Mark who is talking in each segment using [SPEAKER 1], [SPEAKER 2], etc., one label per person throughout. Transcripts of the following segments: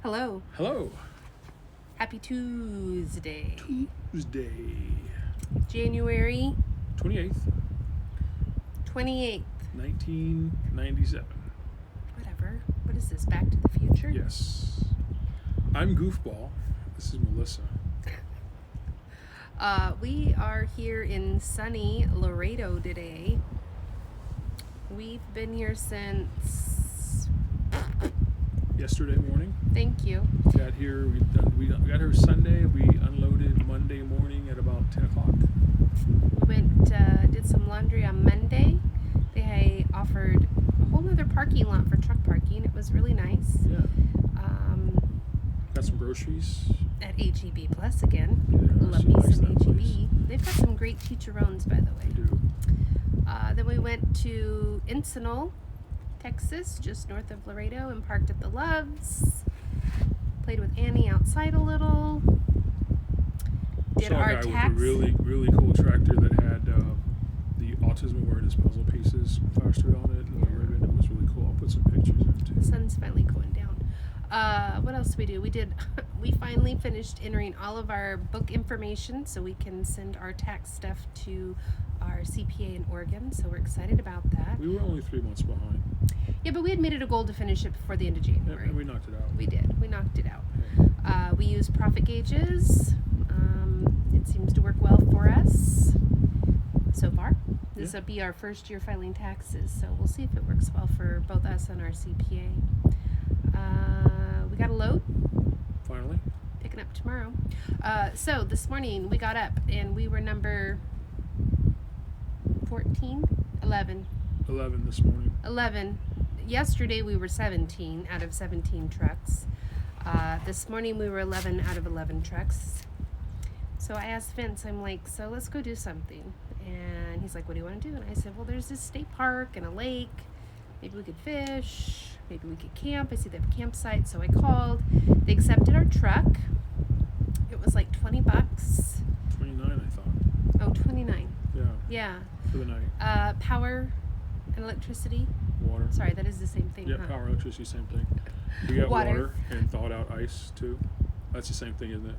[SPEAKER 1] Hello.
[SPEAKER 2] Hello.
[SPEAKER 1] Happy Tuesday.
[SPEAKER 2] Tuesday.
[SPEAKER 1] January
[SPEAKER 2] 28th,
[SPEAKER 1] 28th.
[SPEAKER 2] 1997.
[SPEAKER 1] Whatever. What is this? Back to the Future?
[SPEAKER 2] Yes. I'm Goofball. This is Melissa.
[SPEAKER 1] We are here in sunny Laredo today. We've been here since...
[SPEAKER 2] Yesterday morning.
[SPEAKER 1] Thank you.
[SPEAKER 2] Got here. We got here Sunday. We unloaded Monday morning at about 10 o'clock.
[SPEAKER 1] We went, did some laundry on Monday. They offered a whole other parking lot for truck parking. It was really nice.
[SPEAKER 2] Yeah. Got some groceries.
[SPEAKER 1] At HEB Plus again.
[SPEAKER 2] Yeah,
[SPEAKER 1] Love
[SPEAKER 2] she
[SPEAKER 1] me
[SPEAKER 2] likes
[SPEAKER 1] some
[SPEAKER 2] that
[SPEAKER 1] HEB.
[SPEAKER 2] place.
[SPEAKER 1] They've got some great chicharrones, by the way.
[SPEAKER 2] They do.
[SPEAKER 1] Then we went to Encinal, Texas, just north of Laredo, and parked at the Loves. Played with Annie outside a little. Did
[SPEAKER 2] Saw
[SPEAKER 1] our
[SPEAKER 2] a guy
[SPEAKER 1] tax.
[SPEAKER 2] with a really cool tractor that had the autism awareness puzzle pieces plastered on it and the ribbon. It was really cool. I'll put some pictures in too.
[SPEAKER 1] The sun's finally going down. What else did we do? We finally finished entering all of our book information so we can send our tax stuff to our CPA in Oregon. So we're excited about that.
[SPEAKER 2] We were only 3 months behind.
[SPEAKER 1] Yeah, but we had made it a goal to finish it before the end of January.
[SPEAKER 2] And we knocked it out.
[SPEAKER 1] We did. We knocked it out.
[SPEAKER 2] Yeah.
[SPEAKER 1] We use profit gauges. It seems to work well for us so far. This will be our first year filing taxes, so we'll see if it works well for both us and our CPA. We got a load.
[SPEAKER 2] Finally.
[SPEAKER 1] Picking up tomorrow. So this morning we got up and we were number 11.
[SPEAKER 2] 11 this morning.
[SPEAKER 1] 11. Yesterday we were 17 out of 17 trucks. This morning we were 11 out of 11 trucks. So I asked Vince, I'm like, so let's go do something. And he's like, what do you want to do? And I said, well, there's this state park and a lake. Maybe we could fish. Maybe we could camp. I see they have a campsite. So I called. They accepted our truck. It was like $20.
[SPEAKER 2] 29, I thought.
[SPEAKER 1] Oh, 29.
[SPEAKER 2] Yeah.
[SPEAKER 1] Yeah.
[SPEAKER 2] For the night.
[SPEAKER 1] Power and electricity.
[SPEAKER 2] Water.
[SPEAKER 1] Sorry, that is the same thing,
[SPEAKER 2] Yeah,
[SPEAKER 1] huh?
[SPEAKER 2] power, electricity, same thing. We got water and thawed out ice too. That's the same thing, isn't it?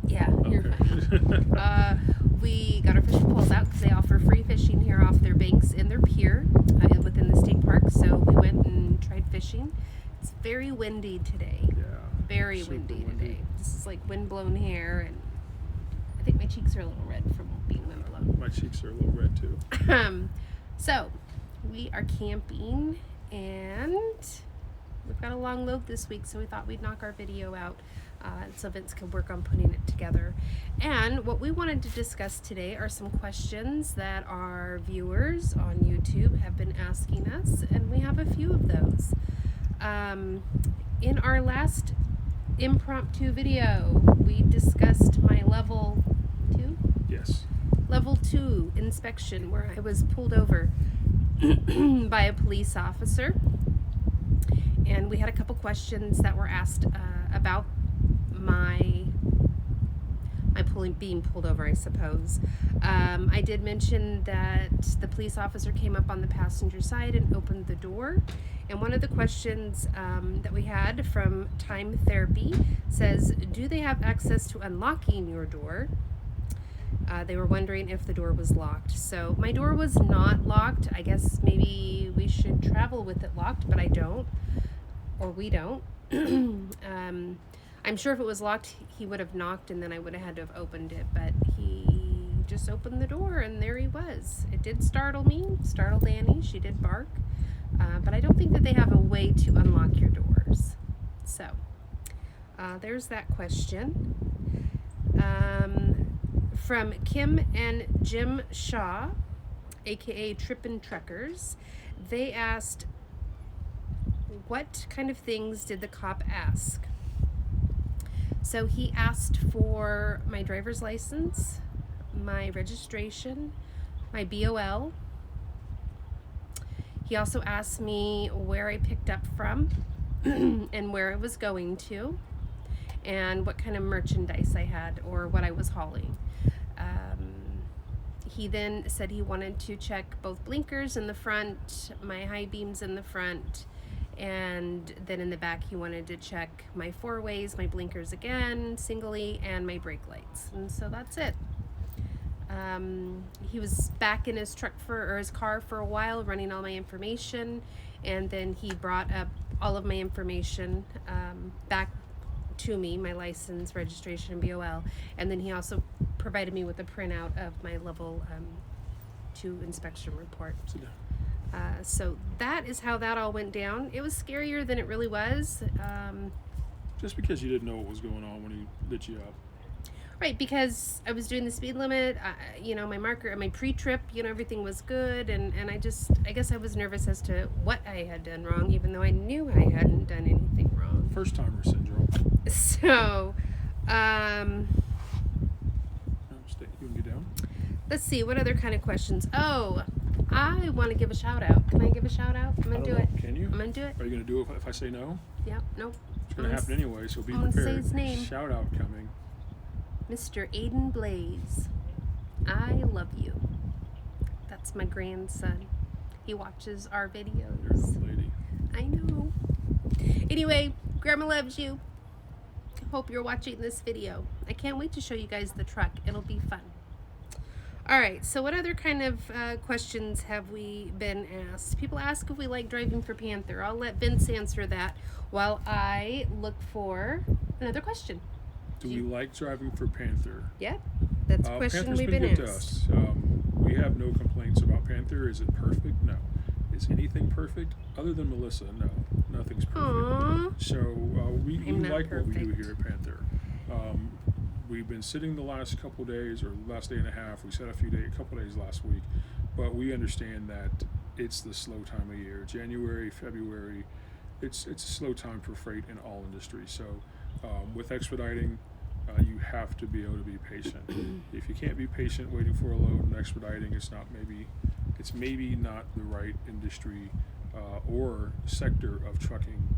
[SPEAKER 1] Yeah, you're
[SPEAKER 2] Okay.
[SPEAKER 1] fine. We got our fishing poles out because they offer free fishing here off their banks and their pier within the state park. So we went and tried fishing. It's very windy today.
[SPEAKER 2] Yeah.
[SPEAKER 1] Very
[SPEAKER 2] Super
[SPEAKER 1] windy
[SPEAKER 2] windy.
[SPEAKER 1] today. This is like wind-blown hair, and I think my cheeks are a little red from being wind-blown.
[SPEAKER 2] My cheeks are a little red too.
[SPEAKER 1] So we are camping, and we've got a long load this week, so we thought we'd knock our video out so Vince could work on putting it together. And what we wanted to discuss today are some questions that our viewers on YouTube have been asking us, and we have a few of those. In our last impromptu video, we discussed my level 2?
[SPEAKER 2] Yes.
[SPEAKER 1] Level 2 inspection where I was pulled over by a police officer, and we had a couple questions that were asked about my being pulled over, I suppose. I did mention that the police officer came up on the passenger side and opened the door, and one of the questions that we had from Time Therapy says, do they have access to unlocking your door? They were wondering if the door was locked. So my door was not locked. I guess maybe we should travel with it locked, but I don't, or we don't. I'm sure if it was locked, he would have knocked and then I would have had to have opened it, but he just opened the door and there he was. It did startle me, startled Annie. She did bark, but I don't think that they have a way to unlock your doors. So there's that question. From Kim and Jim Shaw, aka Trippin' Truckers, they asked, what kind of things did the cop ask? So he asked for my driver's license, my registration, my BOL. He also asked me where I picked up from and where I was going to, and what kind of merchandise I had or what I was hauling. He then said he wanted to check both blinkers in the front, my high beams in the front, And then in the back, he wanted to check my 4-ways, my blinkers again, singly, and my brake lights. And so that's it. He was back in his his car for a while, running all my information, and then he brought up all of my information back to me, my license, registration, and BOL, and then he also provided me with a printout of my level 2 inspection report. So that is how that all went down. It was scarier than it really was.
[SPEAKER 2] Just because you didn't know what was going on when he lit you up.
[SPEAKER 1] Right, because I was doing the speed limit, my marker, my pre-trip, everything was good, and I guess I was nervous as to what I had done wrong, even though I knew I hadn't done anything wrong.
[SPEAKER 2] First-timer syndrome.
[SPEAKER 1] So,
[SPEAKER 2] You want to get down?
[SPEAKER 1] let's see, what other kind of questions? Oh, I want to give a shout-out. Can I give a shout-out? I'm going to do it.
[SPEAKER 2] Can you?
[SPEAKER 1] I'm going to do it.
[SPEAKER 2] Are you going to do it if I say no?
[SPEAKER 1] Yep, nope.
[SPEAKER 2] It's going to happen anyway, so be
[SPEAKER 1] I'm gonna say
[SPEAKER 2] prepared.
[SPEAKER 1] his name.
[SPEAKER 2] Shout-out coming.
[SPEAKER 1] Mr. Aiden Blaze, I love you. That's my grandson. He watches our
[SPEAKER 2] You're
[SPEAKER 1] videos.
[SPEAKER 2] an old lady.
[SPEAKER 1] I know. Anyway, Grandma loves you. Hope you're watching this video. I can't wait to show you guys the truck. It'll be fun. All right, so what other kind of questions have we been asked? People ask if we like driving for Panther. I'll let Vince answer that while I look for another question.
[SPEAKER 2] Do we like driving for Panther?
[SPEAKER 1] Yeah, that's a question
[SPEAKER 2] Panther's
[SPEAKER 1] we've
[SPEAKER 2] been
[SPEAKER 1] been
[SPEAKER 2] good
[SPEAKER 1] asked.
[SPEAKER 2] to us. We have no complaints about Panther. Is it perfect? No. Is anything perfect? Other than Melissa, no. Nothing's perfect.
[SPEAKER 1] Aww.
[SPEAKER 2] So we
[SPEAKER 1] I'm not
[SPEAKER 2] like what we do
[SPEAKER 1] perfect.
[SPEAKER 2] here at Panther. We've been sitting the last couple days, or last day and a half. We sat a couple days last week, but we understand that it's the slow time of year. January, February, it's a slow time for freight in all industries. So with expediting, you have to be able to be patient. If you can't be patient waiting for a load and expediting, it's maybe not the right industry or sector of trucking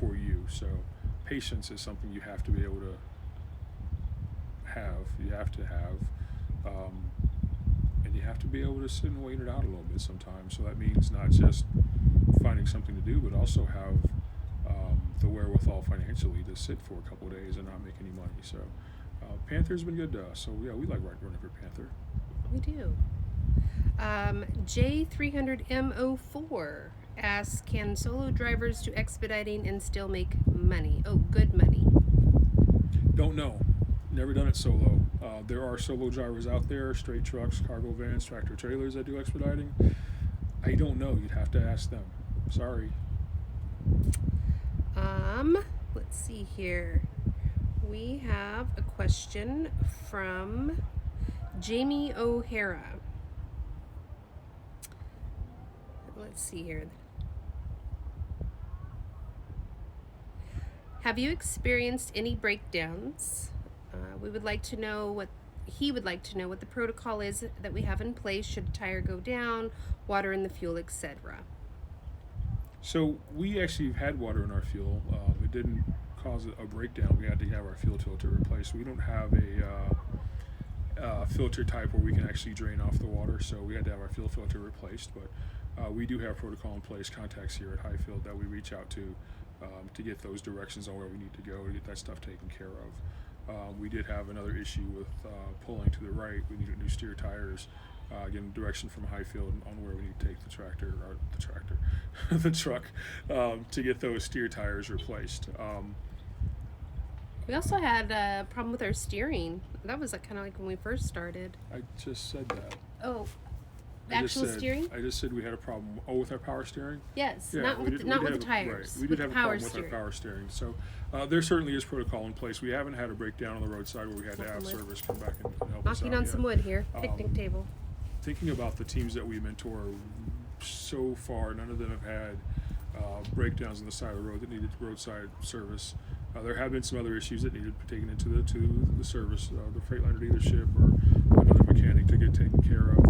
[SPEAKER 2] for you. So patience is something you have to be able to have. You have to have, and you have to be able to sit and wait it out a little bit sometimes. So that means not just finding something to do, but also have the wherewithal financially to sit for a couple of days and not make any money. So Panther's been good to us. So yeah, we like running for Panther.
[SPEAKER 1] We do. J300M04 asks, can solo drivers do expediting and still make money? Oh, good money.
[SPEAKER 2] Don't know. Never done it solo. There are solo drivers out there, straight trucks, cargo vans, tractor trailers that do expediting. I don't know. You'd have to ask them. Sorry.
[SPEAKER 1] Let's see here. We have a question from Jamie O'Hara. Let's see here. Have you experienced any breakdowns? He would like to know what the protocol is that we have in place should a tire go down, water in the fuel, etc.
[SPEAKER 2] So we actually had water in our fuel. It didn't cause a breakdown. We had to have our fuel filter replaced. We don't have a filter type where we can actually drain off the water, so we had to have our fuel filter replaced. But we do have protocol in place, contacts here at Highfield that we reach out to get those directions on where we need to go to get that stuff taken care of. We did have another issue with pulling to the right. We needed new steer tires. Getting direction from Highfield on where we need to take the the truck to get those steer tires replaced.
[SPEAKER 1] We also had a problem with our steering. That was kind of like when we first started.
[SPEAKER 2] I just said that.
[SPEAKER 1] Oh,
[SPEAKER 2] I just
[SPEAKER 1] actual
[SPEAKER 2] said-
[SPEAKER 1] steering?
[SPEAKER 2] I just said we had a problem. Oh, with our power steering?
[SPEAKER 1] Yes,
[SPEAKER 2] Yeah,
[SPEAKER 1] not
[SPEAKER 2] we
[SPEAKER 1] with
[SPEAKER 2] did-
[SPEAKER 1] the,
[SPEAKER 2] we
[SPEAKER 1] not
[SPEAKER 2] did
[SPEAKER 1] with the
[SPEAKER 2] have a-
[SPEAKER 1] tires.
[SPEAKER 2] Right. We
[SPEAKER 1] with
[SPEAKER 2] did have
[SPEAKER 1] the
[SPEAKER 2] a
[SPEAKER 1] power
[SPEAKER 2] problem
[SPEAKER 1] steering.
[SPEAKER 2] with our power steering. So there certainly is protocol in place. We haven't had a breakdown on the roadside where we had to have
[SPEAKER 1] Welcome,
[SPEAKER 2] service come back and help us out
[SPEAKER 1] Knocking on
[SPEAKER 2] yet.
[SPEAKER 1] some wood here. Picnic table.
[SPEAKER 2] Thinking about the teams that we mentor, so far none of them have had breakdowns on the side of the road that needed roadside service. There have been some other issues that needed to be taken into the service, the Freightliner dealership or another mechanic to get taken care of.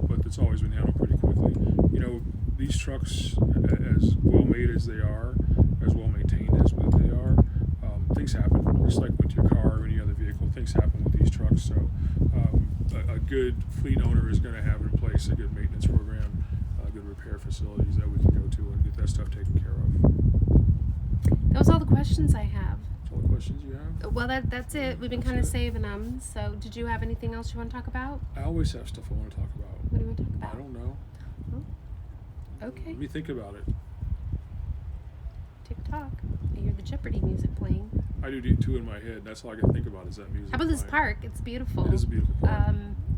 [SPEAKER 2] But it's always been handled pretty quickly. You know, these trucks, as well made as they are, as well maintained as they are, things happen. Just like with your car or any other vehicle, things happen with these trucks. So a good fleet owner is going to have in place a good maintenance program, good repair facilities that we can go to and get that stuff taken care of.
[SPEAKER 1] That was all the questions I have.
[SPEAKER 2] That's all the questions you have?
[SPEAKER 1] Well, that's it. We've been
[SPEAKER 2] That's
[SPEAKER 1] kind of
[SPEAKER 2] it?
[SPEAKER 1] saving them. So, did you have anything else you want to talk about?
[SPEAKER 2] I always have stuff I want to talk about.
[SPEAKER 1] What do you want to talk about?
[SPEAKER 2] I don't know.
[SPEAKER 1] Okay.
[SPEAKER 2] Let me think about it.
[SPEAKER 1] TikTok. I hear the Jeopardy music playing.
[SPEAKER 2] I do too in my head. That's all I can think about is that music.
[SPEAKER 1] How about this
[SPEAKER 2] playing.
[SPEAKER 1] park? It's beautiful.
[SPEAKER 2] It is a beautiful park.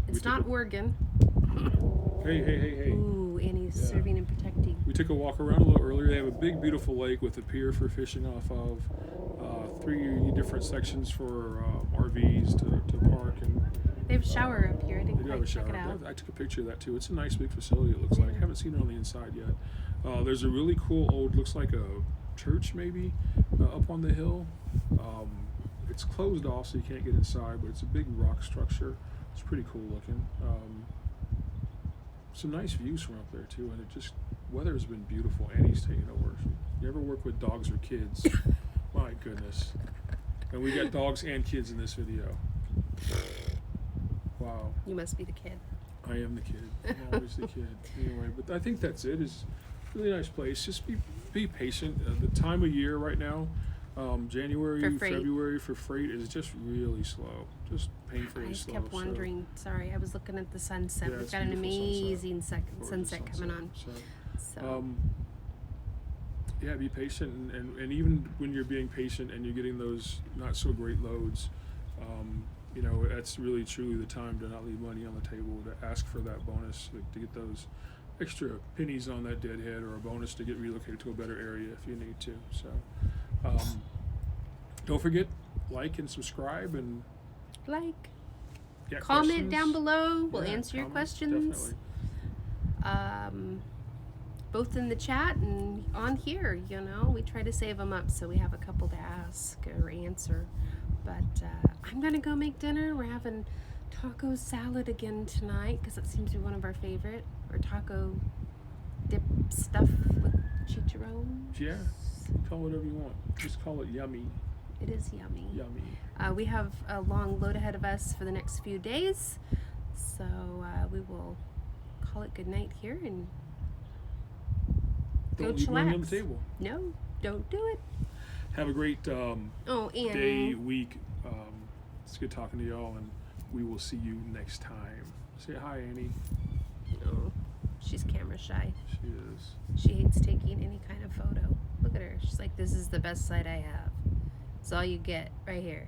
[SPEAKER 1] It's
[SPEAKER 2] took
[SPEAKER 1] not
[SPEAKER 2] a-
[SPEAKER 1] Oregon.
[SPEAKER 2] Hey.
[SPEAKER 1] Ooh, Annie's
[SPEAKER 2] Yeah.
[SPEAKER 1] serving and protecting.
[SPEAKER 2] We took a walk around a little earlier. They have a big, beautiful lake with a pier for fishing off of. 3 different sections for RVs to park, and
[SPEAKER 1] They have a shower up here. I
[SPEAKER 2] they
[SPEAKER 1] didn't
[SPEAKER 2] do have
[SPEAKER 1] quite
[SPEAKER 2] a
[SPEAKER 1] check
[SPEAKER 2] shower.
[SPEAKER 1] it out.
[SPEAKER 2] I took a picture of that too. It's a nice big facility. It looks like. I haven't seen it on the inside yet. There's a really cool old, looks like a church maybe, up on the hill. It's closed off so you can't get inside, but it's a big rock structure. It's pretty cool looking. Some nice views from up there too, and it just weather has been beautiful. Annie's taking over. You ever work with dogs or kids? My goodness. And we got dogs and kids in this video. Wow.
[SPEAKER 1] You must be the kid.
[SPEAKER 2] I am the kid. I'm always the kid. Anyway, but I think that's it. It's a really nice place. Just be patient. The time of year right now, January,
[SPEAKER 1] For freight.
[SPEAKER 2] February for freight is just really slow. Just painfully
[SPEAKER 1] I just
[SPEAKER 2] slow.
[SPEAKER 1] kept wondering. Sorry, I was looking at the sunset.
[SPEAKER 2] Yeah,
[SPEAKER 1] We've
[SPEAKER 2] it's
[SPEAKER 1] got an
[SPEAKER 2] beautiful sunset.
[SPEAKER 1] amazing
[SPEAKER 2] Gorgeous
[SPEAKER 1] sunset coming on. So,
[SPEAKER 2] Yeah, be patient, and even when you're being patient and you're getting those not so great loads, that's really truly the time to not leave money on the table, to ask for that bonus, to get those extra pennies on that deadhead, or a bonus to get relocated to a better area if you need to. So don't forget, like and subscribe, and
[SPEAKER 1] comment
[SPEAKER 2] questions.
[SPEAKER 1] down below. We'll
[SPEAKER 2] Yeah,
[SPEAKER 1] answer your
[SPEAKER 2] comment,
[SPEAKER 1] questions.
[SPEAKER 2] definitely.
[SPEAKER 1] Both in the chat and on here. We try to save them up so we have a couple to ask or answer. But I'm gonna go make dinner. We're having taco salad again tonight because it seems to be one of our favorite, or taco dip stuff with chicharrones.
[SPEAKER 2] Yeah, call it whatever you want. Just call it yummy.
[SPEAKER 1] It is yummy.
[SPEAKER 2] Yummy.
[SPEAKER 1] We have a long load ahead of us for the next few days, so we will call it good night here and go
[SPEAKER 2] Don't leave money on the
[SPEAKER 1] chillax.
[SPEAKER 2] table.
[SPEAKER 1] No, don't do it.
[SPEAKER 2] Have a great
[SPEAKER 1] Oh, Annie.
[SPEAKER 2] day, week. It's good talking to y'all, and we will see you next time. Say hi, Annie.
[SPEAKER 1] Oh, she's camera shy.
[SPEAKER 2] She is.
[SPEAKER 1] She hates taking any kind of photo. Look at her. She's like, this is the best sight I have. It's all you get right here.